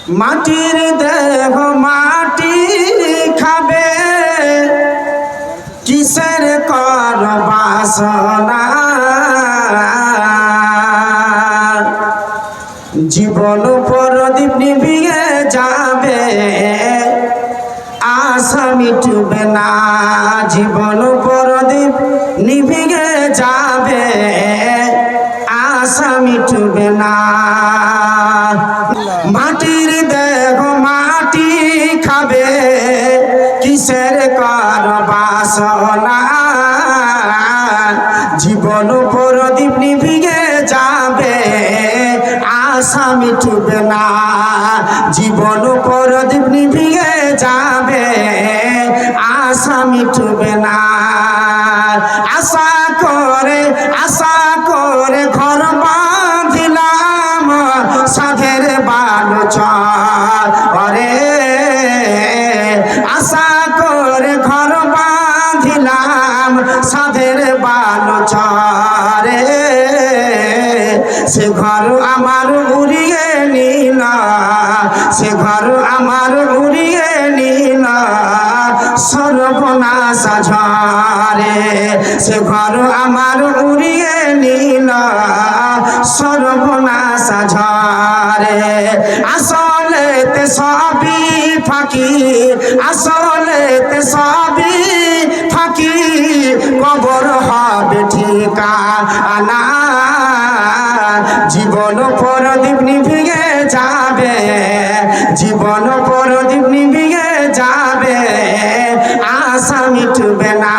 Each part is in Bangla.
মাটির দেহ মাটি খাবে, কিসের কর বাসনা। জীবন প্রদীপ নিভিয়ে যাবে, আশা মিটবে না। জীবন প্রদীপ নিভিয়ে যাবে, আশা মিটবে না। মাটির দেহ মাটি খাবে, কিসের কর বাসনা। জীবন প্রদীপ নিভিয়ে যাবে, আশা মিটবে না। জীবন প্রদীপ নিভিয়ে যাবে, আশা মিটবে না। আশা করে ঘর বাঁধিলাম, সাধের বালুচরে। আশা করে ঘর বাঁধিলাম, সাধের বালুচরে। সে ঘর আমার উড়িয়ে নিল, সে ঘর আমার উড়িয়ে নিল সর্বনাশ ঝরে। সে ঘর আমার উড়িয়ে নিল সর্বনাশ ঝরে। আসলেতে সবই ফাঁকি, আসলেতে সবই ফাঁকি, কবর হবে ঠিকানা। জীবন প্রদীপ নিভিয়ে যাবে, জীবন প্রদীপ নিভিয়ে যাবে, আশা মিটবে না।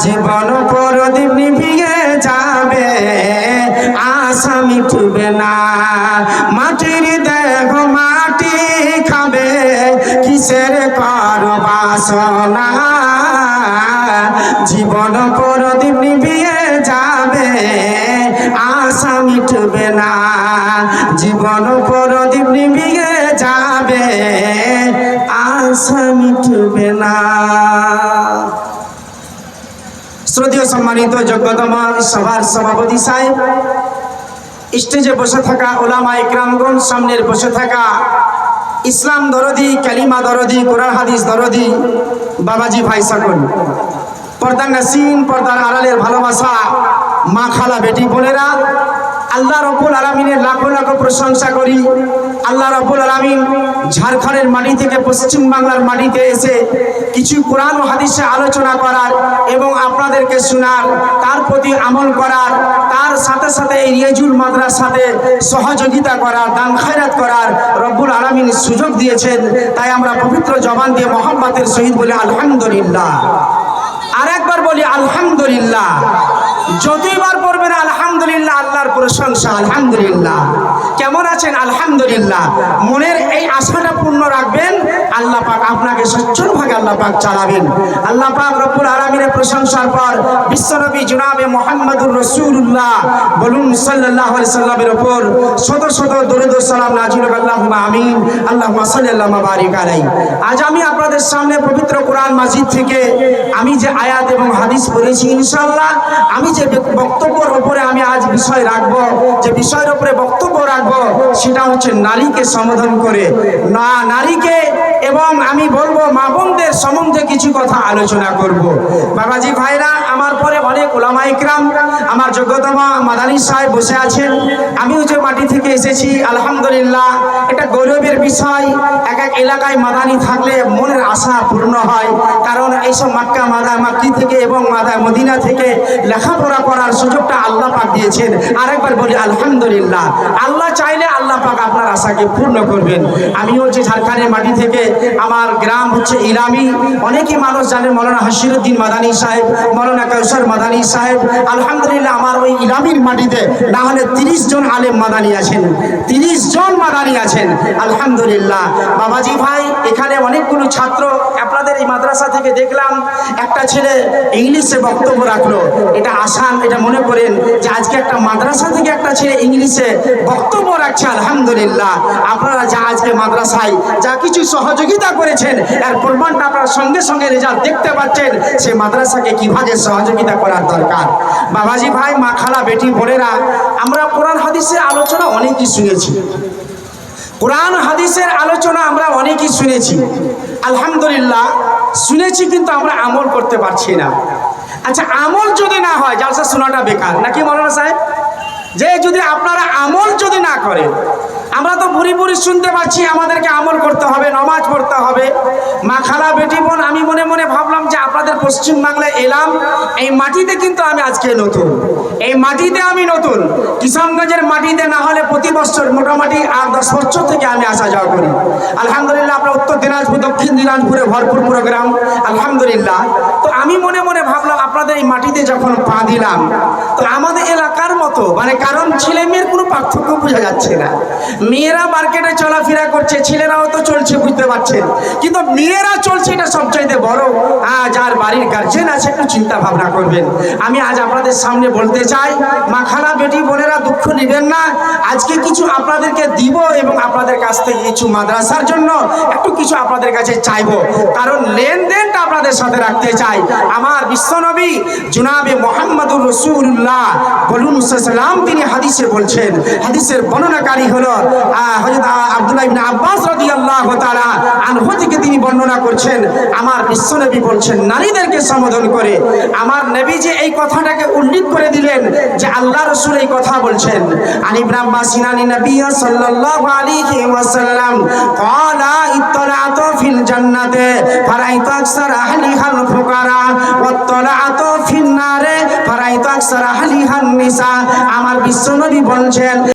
জীবন প্রদীপ নিভিয়ে যাবে, আশা মিটবে না। মাটির দেহ মাটি খাবে, কিসের কর বাসনা। জীবন প্রদীপ নিভিয়ে যাবে, আশা মিটবে না। জীবন প্রদীপ নিভিয়ে যাবে, আশা মিটবে না। শ্রদ্ধেয় সম্মানিত যোগ্যতম সভার সভাপতি সাহেব, স্টেজে বসে থাকা ওলামা ইকরামগণ, সামনের বসে থাকা ইসলাম দরদি, কালিমা দরদি, কোরআন হাদিস দরদি বাবাজি ভাই সকল, পর্দার নাসিন, পর্দার আড়ালের ভালোবাসা মা খালা বেটি বোনেরা, আল্লাহ রব্বুল আলামিনের লাখো লাখো প্রশংসা করি। আল্লাহ রব্বুল আলামিন ঝাড়খণ্ডের মাটি থেকে পশ্চিম বাংলার মাটিতে এসে কিছু কোরআন ও হাদিসে আলোচনা করার এবং আপনাদেরকে শোনার, তার প্রতি আমল করার, তার সাথে সাথে এই রিয়াজুল মাদ্রাসাতে সহযোগিতা করার, দান খায়রাত করার রব্বুল আলামিন সুযোগ দিয়েছেন। তাই আমরা পবিত্র জবান দিয়ে মহব্বতের সহিত বলি আলহামদুলিল্লাহ। আর একবার বলি আলহামদুলিল্লাহ। যতবার পড়বেন আলহামদুলিল্লাহ, আল্লাহর প্রশংসা আলহামদুলিল্লাহ। কেমন আছেন? আলহামদুলিল্লাহ। মনের এই আশাটা পূর্ণ রাখবেন, আল্লাহ পাক আপনাকে সচ্ছলভাবে আল্লাহ পাক চালাবেন। আল্লাহ পাক রব্বুল আলামিনের প্রশংসার পর বিশ্বনবী জনাবে মুহাম্মদুর রাসূলুল্লাহ বলুন সাল্লাল্লাহু আলাইহি সাল্লামের উপর শত শত দরুদ ও সালাম নাযিল হোক। আল্লাহুম্মা আমিন। আল্লাহুম্মা সাল্লাল্লাহু বারিক আলাইহি। আজ আমি আপনাদের সামনে পবিত্র কোরআন মাজিদ থেকে আমি যে আয়াত এবং হাদিস পড়েছি, ইনশাআল্লাহ আমি যে বক্তব্যের উপরে আমি আজ বিষয় রাখবো, যে বিষয়ের উপরে বক্তব্য রাখবো, সেটা হচ্ছে নারীকে সম্বোধন করে, নারীকে, এবং আমি বলবো মা বোনদের সম্বন্ধে কিছু কথা আলোচনা করব। বাবাজি ভাইরা, আমার পরে অনেক ওলামা ইকরাম, আমার যোগ্যতম মাদানী সাহেব বসে আছেন। আমিও যে মাটি থেকে এসেছি, আলহামদুলিল্লাহ, এটা গৌরবের বিষয়। এক এক এলাকায় মাদানী থাকলে মনের আশা পূর্ণ হয়, কারণ এইসব মাক্কি থেকে এবং মদিনা থেকে লেখাপড়া করার সুযোগটা আল্লাহ পাক দিয়েছেন। আরেকবার বলি আলহামদুলিল্লাহ। আল্লাহ চাইলে আল্লাহ পাক আপনার আশাকে পূর্ণ করবেন। আমি হচ্ছে ঝাড়খণ্ডের মাটি থেকে, আমার গ্রাম হচ্ছে ইলামি। অনেকেই মানুষ জানেন মৌলানা হাসিরুদ্দিন মাদানী সাহেব, মৌলানা কাউসার মাদানী সাহেব। আলহামদুলিল্লাহ, আমার ওই ইলামির মাটিতে না হলে 30 জন আলেম মাদানী আছেন, 30 জন মাদানী আছেন। আলহামদুলিল্লাহ। বাবাজি ভাই, এখানে অনেকগুলো ছাত্র, আপনাদের এই মাদ্রাসা থেকে দেখলাম একটা ছেলে ইংলিশে বক্তব্য রাখলো। এটা আসান, এটা মনে করেন যে আজকে একটা মাদ্রাসা থেকে একটা ছেলে ইংলিশে বক্তব্য রাখছে। আলহামদুলিল্লাহ। আপনারা যা আজকে মাদ্রাসায় যা কিছু সহযোগিতা করেছেন, এর প্রমাণটা আপনারা সঙ্গে সঙ্গে রেজাল্ট দেখতে পাচ্ছেন, সে মাদ্রাসাকে কিভাবে সহযোগিতা করার দরকার। বাবাজি ভাই, মা খালা বেটি বোনেরা, আমরা কোরআন হাদিসের আলোচনা অনেকই শুনেছি। কোরআন হাদিসের আলোচনা আমরা অনেকই শুনেছি, আলহামদুলিল্লাহ শুনেছি, কিন্তু আমরা আমল করতে পারছি না। আচ্ছা, আমল যদি না হয় জালসা শোনাটা বেকার, নাকি মৌলানা সাহেব? যে যদি আপনারা আমল যদি না করেন, আমরা তো বুড়ি বুড়ি শুনতে পাচ্ছি আমাদেরকে আমল করতে হবে, নামাজ পড়তে হবে। মা, খালা, বেটি, বোন, আমি মনে মনে ভাবলাম যে আপনাদের পশ্চিম বাংলায় এলাম, এই মাটিতে কিন্তু আমি আজকে নতুন, এই মাটিতে আমি নতুন। কিষানগঞ্জের মাটিতে না হলে প্রতি বছর মোটামুটি 8-10 বছর থেকে আমি আসা যাওয়া করি। আলহামদুলিল্লাহ, আপনার উত্তর দিনাজপুর, দক্ষিণ দিনাজপুরে ভরপুর প্রোগ্রাম, আলহামদুলিল্লাহ। তো আমি মনে মনে ভাবলাম আপনাদের এই মাটিতে যখন পা দিলাম, তো আমাদের এলাকার মতো, মানে কারণ ছেলে মেয়ের কোনো পার্থক্য বোঝা যাচ্ছে না। মেয়েরা মার্কেটে চলাফেরা করছে, ছেলেরাও তো চলছে, বুঝতে পারছেন, কিন্তু মেয়েরা চলছে, এটা সবচাইতে বড়। যার বাড়ির গার্জেন আছে একটু চিন্তা ভাবনা করবেন। আমি আজ আপনাদের সামনে বলতে চাই, মা, খালা, বেটি, বোনেরা দুঃখ নেবেন না, আজকে কিছু আপনাদেরকে দিব এবং আপনাদের কাছ থেকে কিছু মাদ্রাসার জন্য একটু কিছু আপনাদের কাছে চাইবো, কারণ লেনদেনটা আপনাদের সাথে রাখতে চাই। আমার বিশ্বনবী জনাবে মুহাম্মদুর রাসূলুল্লাহ বলুন সাল্লাম, তিনি হাদিসে বলছেন, হাদিসের বর্ণনাকারী হলো হযরত আব্দুল্লাহ ইবনে আব্বাস রাদিয়াল্লাহু তাআলা আনহু থেকে তিনি বর্ণনা করছেন। আমার বিশ্বনবী বলছেন নারীদেরকে সম্বোধন করে, আমার নবী যে এই কথাটাকে উল্লেখ করে দিলেন যে আল্লাহ রাসূল এই কথা বলছেন। আন ইবনে আব্বাস আনি নবী সাল্লাল্লাহু আলাইহি ওয়াসাল্লাম ক্বালা ইত্তালাতু ফিল জান্নাতে ফারাইতু আকসার আহলিহাল ফুকারা ওয়াত্তালাতু ফিন নারে ফারাইতু আকসার আহলিহান নিসা। আমার বিশ্বনবী বলছেন